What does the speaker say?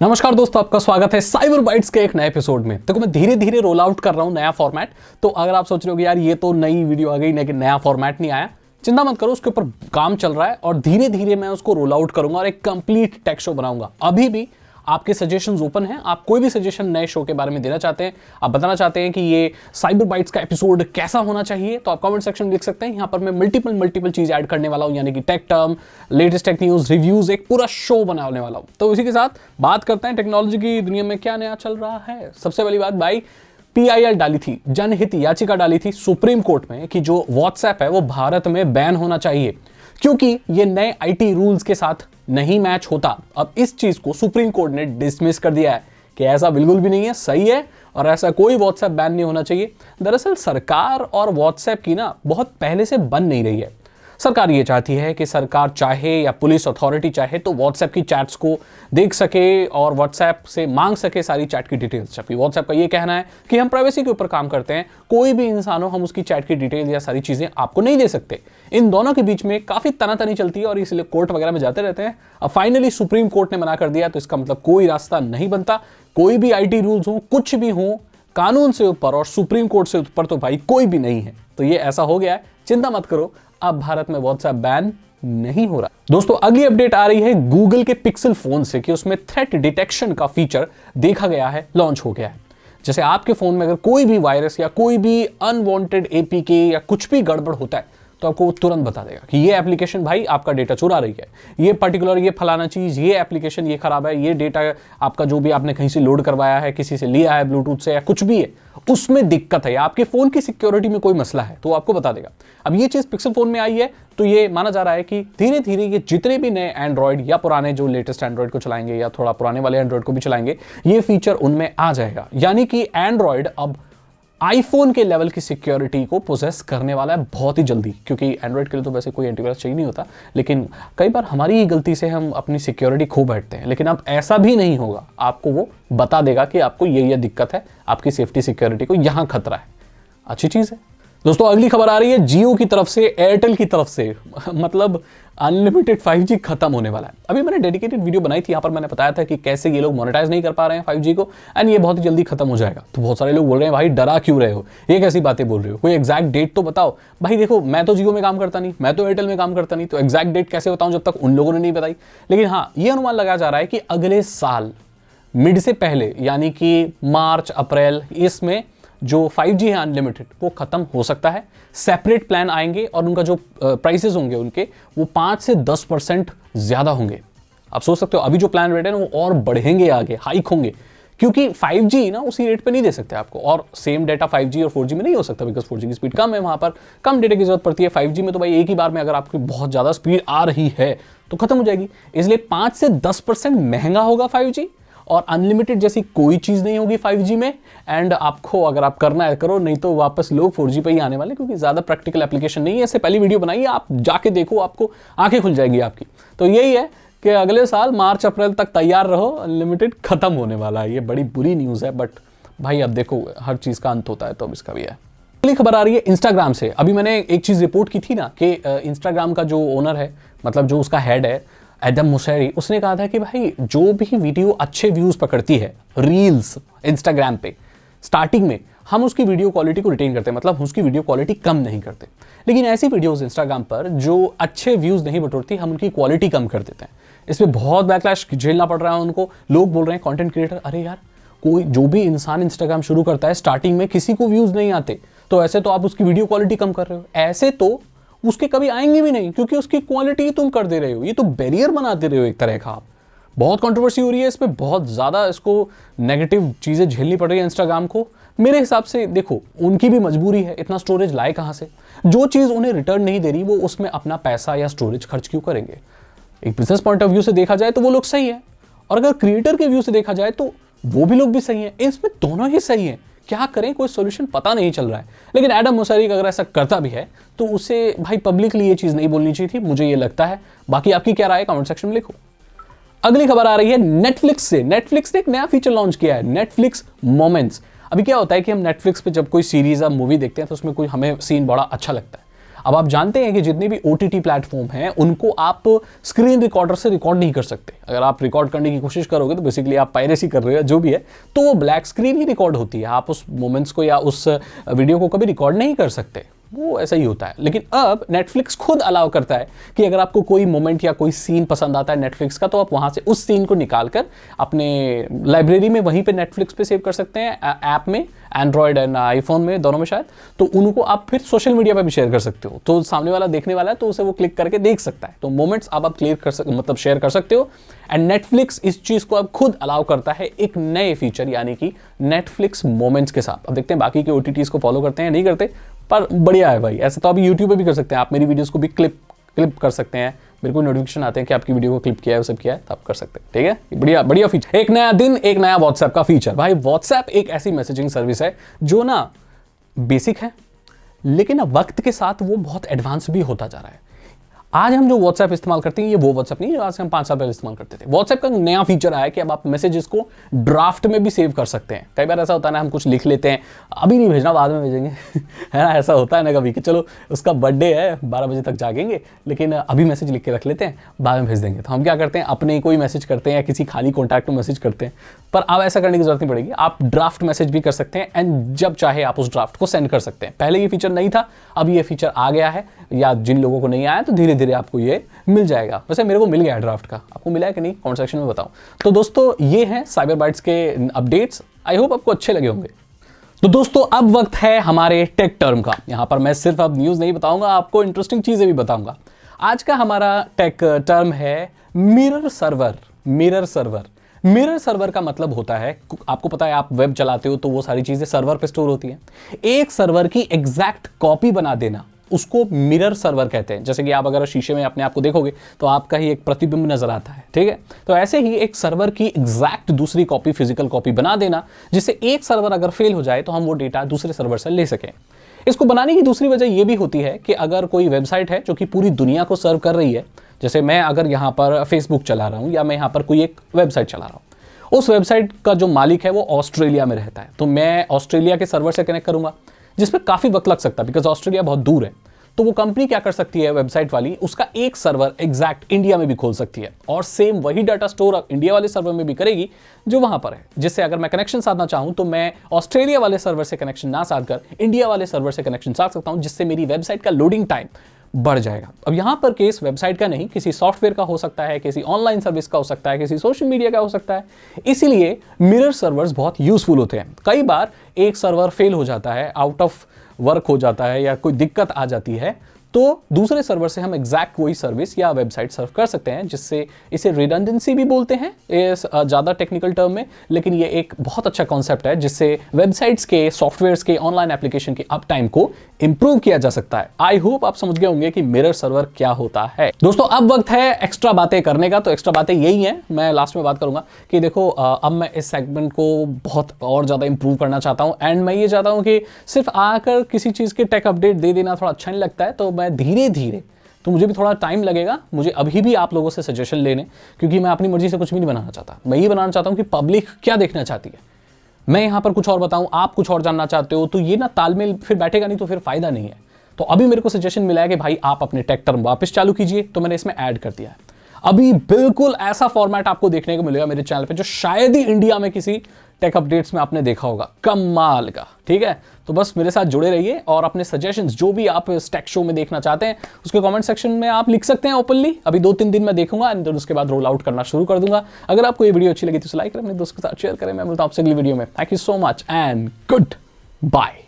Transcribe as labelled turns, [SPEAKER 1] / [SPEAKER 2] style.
[SPEAKER 1] नमस्कार दोस्तों, आपका स्वागत है साइबर बाइट्स के एक नए एपिसोड में। देखो मैं धीरे धीरे रोल आउट कर रहा हूं नया फॉर्मेट। तो अगर आप सोच रहे हो कि यार ये तो नई वीडियो आ गई लेकिन नया फॉर्मेट नहीं आया, चिंता मत करो, उसके ऊपर काम चल रहा है और धीरे धीरे मैं उसको रोल आउट करूंगा और एक कंप्लीट टेक शो बनाऊंगा। अभी भी आपके सजेशंस ओपन हैं। आप कोई भी सजेशन नए शो के बारे में देना चाहते हैं, आप बताना चाहते हैं कि ये साइबर बाइट्स का एपिसोड कैसा होना चाहिए, तो आप कमेंट सेक्शन में लिख सकते हैं। यहाँ पर मैं मल्टीपल चीज ऐड करने वाला हूँ, यानी कि tech term, latest tech news, reviews, एक पूरा शो बनाने वाला हूँ। तो इसी के साथ बात करते हैं टेक्नोलॉजी की दुनिया में क्या नया चल रहा है। सबसे पहली बात भाई, PIL डाली थी, जनहित याचिका डाली थी सुप्रीम कोर्ट में कि जो व्हाट्सएप है वो भारत में बैन होना चाहिए, क्योंकि ये नए IT रूल्स के साथ नहीं मैच होता। अब इस चीज को सुप्रीम कोर्ट ने डिसमिस कर दिया है कि ऐसा बिल्कुल भी नहीं है, सही है और ऐसा कोई व्हाट्सएप बैन नहीं होना चाहिए। दरअसल सरकार और व्हाट्सएप की ना बहुत पहले से बन नहीं रही है। सरकार ये चाहती है कि सरकार चाहे या पुलिस अथॉरिटी चाहे तो व्हाट्सएप की चैट्स को देख सके और व्हाट्सएप से मांग सके सारी चैट की डिटेल्स। जबकि व्हाट्सएप का ये कहना है कि हम प्राइवेसी के ऊपर काम करते हैं, कोई भी इंसान हो, हम उसकी चैट की डिटेल या सारी चीजें आपको नहीं दे सकते। इन दोनों के बीच में काफी तनातनी चलती है और इसलिए कोर्ट वगैरह में जाते रहते हैं। अब फाइनली सुप्रीम कोर्ट ने मना कर दिया, तो इसका मतलब कोई रास्ता नहीं बनता। कोई भी IT रूल्स हो, कुछ भी हो, कानून से ऊपर और सुप्रीम कोर्ट से ऊपर तो भाई कोई भी नहीं है। तो ये ऐसा हो गया है, चिंता मत करो, अब भारत में व्हाट्सएप बैन नहीं हो रहा। दोस्तों अगली अपडेट आ रही है गूगल के पिक्सल फोन से कि उसमें थ्रेट डिटेक्शन का फीचर देखा गया है, लॉन्च हो गया है। जैसे आपके फोन में अगर कोई भी वायरस या कोई भी अनवांटेड APK या कुछ भी गड़बड़ होता है तो आपको वो तुरंत बता देगा कि ये एप्लीकेशन भाई आपका डेटा चुरा रही है, ये पर्टिकुलर ये फलाना चीज, ये एप्लीकेशन ये खराब है, ये डेटा आपका जो भी आपने कहीं से लोड करवाया है, किसी से लिया है ब्लूटूथ से या कुछ भी है, उसमें दिक्कत है या आपके फोन की सिक्योरिटी में कोई मसला है तो आपको बता देगा। अब ये चीज पिक्सल फोन में आई है तो ये माना जा रहा है कि धीरे धीरे ये जितने भी नए एंड्रॉइड या पुराने जो लेटेस्ट एंड्रॉइड को चलाएंगे या थोड़ा पुराने वाले एंड्रॉइड को भी चलाएंगे, ये फीचर उनमें आ जाएगा। यानी कि एंड्रॉइड अब आईफोन के लेवल की सिक्योरिटी को पोजेस करने वाला है बहुत ही जल्दी, क्योंकि एंड्रॉइड के लिए तो वैसे कोई एंटीवायरस चाहिए नहीं होता, लेकिन कई बार हमारी ही गलती से हम अपनी सिक्योरिटी खो बैठते हैं। लेकिन अब ऐसा भी नहीं होगा, आपको वो बता देगा कि आपको ये दिक्कत है, आपकी सेफ्टी सिक्योरिटी को यहां खतरा है। अच्छी चीज है। दोस्तों अगली खबर आ रही है जियो की तरफ से, एयरटेल की तरफ से, मतलब अनलिमिटेड 5G खत्म होने वाला है। अभी मैंने डेडिकेटेड वीडियो बनाई थी, यहाँ पर मैंने बताया था कि कैसे ये लोग मोनेटाइज नहीं कर पा रहे हैं 5G को एंड ये बहुत ही जल्दी खत्म हो जाएगा। तो बहुत सारे लोग बोल रहे हैं भाई डरा क्यों रहे हो, ये कैसी बातें बोल रहे हो, कोई एग्जैक्ट डेट तो बताओ। भाई देखो मैं तो जियो में काम करता नहीं, मैं तो एयरटेल में काम करता नहीं, तो एग्जैक्ट डेट कैसे बताऊं जब तक उन लोगों ने नहीं बताई। लेकिन हाँ, ये अनुमान लगाया जा रहा है कि अगले साल मिड से पहले, यानी कि मार्च अप्रैल, इसमें जो 5G है अनलिमिटेड वो खत्म हो सकता है। सेपरेट प्लान आएंगे और उनका जो प्राइसेस होंगे उनके वो 5 से 10% ज्यादा होंगे। आप सोच सकते हो अभी जो प्लान रेट है ना वो और बढ़ेंगे, आगे हाइक होंगे, क्योंकि 5G ना उसी रेट पे नहीं दे सकते आपको, और सेम डेटा 5G और 4G में नहीं हो सकता, बिकॉज 4G की स्पीड कम है, वहां पर कम डेटा की जरूरत पड़ती है। 5G में तो भाई एक ही बार में अगर आपकी बहुत ज्यादा स्पीड आ रही है तो खत्म हो जाएगी। इसलिए 5 से 10% महंगा होगा 5G और अनलिमिटेड जैसी कोई चीज नहीं होगी 5G में। एंड आपको अगर आप करना है करो, नहीं तो वापस लोग 4G पे ही आने वाले, क्योंकि ज्यादा प्रैक्टिकल एप्लीकेशन नहीं है। इससे पहली वीडियो बनाइए, आप जाके देखो, आपको आंखें खुल जाएगी आपकी। तो यही है कि अगले साल मार्च अप्रैल तक तैयार रहो, अनलिमिटेड खत्म होने वाला है। ये बड़ी बुरी न्यूज है, बट भाई अब देखो हर चीज का अंत होता है, तो अब इसका भी है। अगली खबर आ रही है इंस्टाग्राम से। अभी मैंने एक चीज रिपोर्ट की थी ना कि इंस्टाग्राम का जो ओनर है, मतलब जो उसका हेड है एडम मोसेरी, उसने कहा था कि भाई जो भी वीडियो अच्छे व्यूज पकड़ती है रील्स इंस्टाग्राम पे, स्टार्टिंग में हम उसकी वीडियो क्वालिटी को रिटेन करते हैं, मतलब उसकी वीडियो क्वालिटी कम नहीं करते। लेकिन ऐसी वीडियोस इंस्टाग्राम पर जो अच्छे व्यूज नहीं बटोरती, हम उनकी क्वालिटी कम कर देते हैं। इसमें बहुत बैकलैश झेलना पड़ रहा है उनको। लोग बोल रहे हैं कंटेंट क्रिएटर, अरे यार कोई जो भी इंसान इंस्टाग्राम शुरू करता है स्टार्टिंग में किसी को व्यूज नहीं आते, तो ऐसे तो आप उसकी वीडियो क्वालिटी कम कर रहे हो, ऐसे तो उसके कभी आएंगे भी नहीं, क्योंकि उसकी क्वालिटी तुम कर दे रहे हो। ये तो बैरियर बना दे रहे हो एक तरह का। आप बहुत कंट्रोवर्सी हो रही है इसमें, बहुत ज्यादा इसको नेगेटिव चीजें झेलनी पड़ रही है इंस्टाग्राम को। मेरे हिसाब से देखो उनकी भी मजबूरी है, इतना स्टोरेज लाए कहां से, जो चीज उन्हें रिटर्न नहीं दे रही वो उसमें अपना पैसा या स्टोरेज खर्च क्यों करेंगे। एक बिजनेस पॉइंट ऑफ व्यू से देखा जाए तो वो लोग सही है, और अगर क्रिएटर के व्यू से देखा जाए तो वो भी लोग भी सही है। इसमें दोनों ही सही है, क्या करें, कोई सॉल्यूशन पता नहीं चल रहा है। लेकिन एडम मोसेरी अगर ऐसा करता भी है तो उसे भाई पब्लिकली ये चीज नहीं बोलनी चाहिए थी, मुझे ये लगता है। बाकी आपकी क्या राय है कमेंट सेक्शन में लिखो। अगली खबर आ रही है नेटफ्लिक्स से। नेटफ्लिक्स ने एक नया फीचर लॉन्च किया है, नेटफ्लिक्स मोमेंट्स। अभी क्या होता है कि हम नेटफ्लिक्स पे जब कोई सीरीज या मूवी देखते हैं तो उसमें कोई हमें सीन बड़ा अच्छा लगता है, अब आप जानते हैं कि जितने भी OTT प्लेटफॉर्म हैं उनको आप स्क्रीन रिकॉर्डर से रिकॉर्ड नहीं कर सकते। अगर आप रिकॉर्ड करने की कोशिश करोगे तो बेसिकली आप पायरेसी कर रहे हो जो भी है, तो वो ब्लैक स्क्रीन ही रिकॉर्ड होती है, आप उस मोमेंट्स को या उस वीडियो को कभी रिकॉर्ड नहीं कर सकते, वो ऐसा ही होता है। लेकिन अब नेटफ्लिक्स खुद अलाउ करता है कि अगर आपको कोई मोमेंट या कोई सीन पसंद आता है नेटफ्लिक्स का, तो आप वहां से उस सीन को निकालकर अपने लाइब्रेरी में वहीं पे नेटफ्लिक्स पे सेव कर सकते हैं, ऐप में, एंड्रॉयड एंड आईफोन में, दोनों में शायद। तो उनको आप फिर सोशल मीडिया पे भी शेयर कर सकते हो, तो सामने वाला देखने वाला है तो उसे वो क्लिक करके देख सकता है। तो मोमेंट्स आप क्लियर कर मतलब शेयर कर सकते हो। एंड नेटफ्लिक्स इस चीज को अब खुद अलाउ करता है एक नए फीचर यानी कि नेटफ्लिक्स मोमेंट्स के साथ। अब देखते हैं बाकी के OTTs को फॉलो करते हैं नहीं करते, पर बढ़िया है भाई। ऐसे तो अभी यूट्यूब पे भी कर सकते हैं, आप मेरी वीडियोस को भी क्लिप कर सकते हैं, मेरे को नोटिफिकेशन आते हैं कि आपकी वीडियो को क्लिप किया है, वो सब किया है, तो आप कर सकते हैं। ठीक है, बढ़िया बढ़िया फीचर। एक नया दिन, एक नया व्हाट्सएप का फीचर। भाई व्हाट्सएप एक ऐसी मैसेजिंग सर्विस है जो ना बेसिक है, लेकिन अब वक्त के साथ वो बहुत एडवांस भी होता जा रहा है। आज हम जो व्हाट्सएप इस्तेमाल करते हैं ये वो व्हाट्सएप नहीं जो आज हम 5 साल पहले इस्तेमाल करते थे। व्हाट्सएप का नया फीचर आया कि अब आप मैसेजेस को ड्राफ्ट में भी सेव कर सकते हैं। कई बार ऐसा होता है ना, हम कुछ लिख लेते हैं, अभी नहीं भेजना, बाद में भेजेंगे है ना, ऐसा होता है ना कभी कि चलो उसका बर्थडे है 12 बजे तक जागेंगे, लेकिन अभी मैसेज लिख के रख लेते हैं, बाद में भेज देंगे। तो हम क्या करते हैं, अपने कोई मैसेज करते हैं या किसी खाली कॉन्टैक्ट में मैसेज करते हैं। पर अब ऐसा करने की जरूरत नहीं पड़ेगी, आप ड्राफ्ट मैसेज भी कर सकते हैं एंड जब चाहे आप उस ड्राफ्ट को सेंड कर सकते हैं। पहले ये फीचर नहीं था, अब ये फीचर आ गया है, या जिन लोगों को नहीं आया तो धीरे धीरे आपको ये मिल जाएगा। वैसे मेरे को मिल गया है ड्राफ्ट का, आपको मिला है कि नहीं कमेंट सेक्शन में बताओ। तो दोस्तों ये हैं साइबर बाइट्स के अपडेट्स, आई होप आपको अच्छे लगे होंगे। तो दोस्तों अब वक्त है हमारे टेक टर्म का। यहां पर मैं सिर्फ अब न्यूज नहीं बताऊंगा, आपको इंटरेस्टिंग चीजें भी बताऊंगा। आज का हमारा टेक टर्म है mirror server. Mirror server, mirror server का मतलब होता है, आपको पता है आप वेब चलाते हो तो वो सारी चीजें सर्वर पे स्टोर होती हैं। एक सर्वर की एग्जैक्ट कॉपी बना देना उसको मिरर सर्वर कहते हैं। जैसे कि आप अगर शीशे में अपने आप को देखोगे तो आपका ही एक प्रतिबिंब नजर आता है, ठीक है। तो ऐसे ही एक सर्वर की एग्जैक्ट दूसरी कॉपी, फिजिकल कॉपी बना देना, जिससे एक सर्वर अगर फेल हो जाए तो हम वो डेटा दूसरे सर्वर से ले सकें। इसको बनाने की दूसरी वजह यह भी होती है कि अगर कोई वेबसाइट है जो कि पूरी दुनिया को सर्व कर रही है, जैसे मैं अगर यहाँ पर फेसबुक चला रहा हूँ या मैं यहाँ पर कोई एक वेबसाइट चला रहा हूँ, उस वेबसाइट का जो मालिक है वो ऑस्ट्रेलिया में रहता है, तो मैं ऑस्ट्रेलिया के सर्वर से कनेक्ट करूंगा, जिसमें काफी वक्त लग सकता है बिकॉज ऑस्ट्रेलिया बहुत दूर है। तो वो कंपनी क्या कर सकती है, वेबसाइट वाली, उसका एक सर्वर एग्जैक्ट इंडिया में भी खोल सकती है और सेम वही डाटा स्टोर इंडिया वाले सर्वर में भी करेगी जो वहां पर है। जिससे अगर मैं कनेक्शन साधना चाहूं तो मैं ऑस्ट्रेलिया वाले सर्वर से कनेक्शन ना साधकर इंडिया वाले सर्वर से कनेक्शन साध सकता हूं, जिससे मेरी वेबसाइट का लोडिंग टाइम बढ़ जाएगा। अब यहां पर केस वेबसाइट का नहीं, किसी सॉफ्टवेयर का हो सकता है, किसी ऑनलाइन सर्विस का हो सकता है, किसी सोशल मीडिया का हो सकता है। इसीलिए मिरर सर्वर्स बहुत यूजफुल होते हैं। कई बार एक सर्वर फेल हो जाता है, आउट ऑफ वर्क हो जाता है या कोई दिक्कत आ जाती है, तो दूसरे सर्वर से हम एग्जैक्ट वही सर्विस या वेबसाइट सर्व कर सकते हैं, जिससे इसे रिडंडेंसी भी बोलते हैं ज़्यादा टेक्निकल टर्म में, लेकिन ये एक बहुत अच्छा कॉन्सेप्ट है जिससे वेबसाइट्स के, सॉफ्टवेयर्स के, ऑनलाइन एप्लीकेशन के अप टाइम को इंप्रूव किया जा सकता है। आई होप आप समझ गए होंगे कि मिरर सर्वर क्या होता है। दोस्तों अब वक्त है एक्स्ट्रा बातें करने का। तो एक्स्ट्रा बातें यही हैं, मैं लास्ट में बात करूंगा कि देखो अब मैं इस सेगमेंट को बहुत और ज़्यादा इंप्रूव करना चाहता हूँ एंड मैं ये चाहता हूँ कि सिर्फ आकर किसी चीज़ के टेक अपडेट दे देना थोड़ा अच्छा नहीं लगता है, तो मैं धीरे धीरे, तो मुझे भी थोड़ा टाइम लगेगा, मुझे अभी भी आप लोगों से सजेशन लेने, क्योंकि मैं अपनी मर्जी से कुछ भी नहीं बनाना चाहता। मैं ये बनाना चाहता हूँ कि पब्लिक क्या देखना चाहती है, मैं यहाँ पर कुछ और बताऊँ, आप कुछ और जानना चाहते हो, तो ये ना तालमेल फिर बैठेगा नहीं, तो फिर फायदा नहीं है। तो अभी मेरे को सजेशन मिला है कि भाई आप अपने टेक टर्म वापस चालू कीजिए, तो मैंने इसमें ऐड कर दिया है। अभी बिल्कुल ऐसा फॉर्मेट आपको देखने को मिलेगा मेरे चैनल पे जो शायद ही इंडिया में किसी टेक अपडेट्स में आपने देखा होगा, कमाल का। ठीक है, तो बस मेरे साथ जुड़े रहिए और अपने सजेशंस जो भी आप इस टेक शो में देखना चाहते हैं उसके कमेंट सेक्शन में आप लिख सकते हैं ओपनली। अभी 2-3 दिन मैं देखूंगा एंड उसके बाद रोल आउट करना शुरू कर दूंगा। अगर आपको ये वीडियो अच्छी लगी तो लाइक करें, अपने दोस्तों के साथ शेयर करें। मैं मिलता हूं आपसे अगली वीडियो में। Thank you so much and good bye.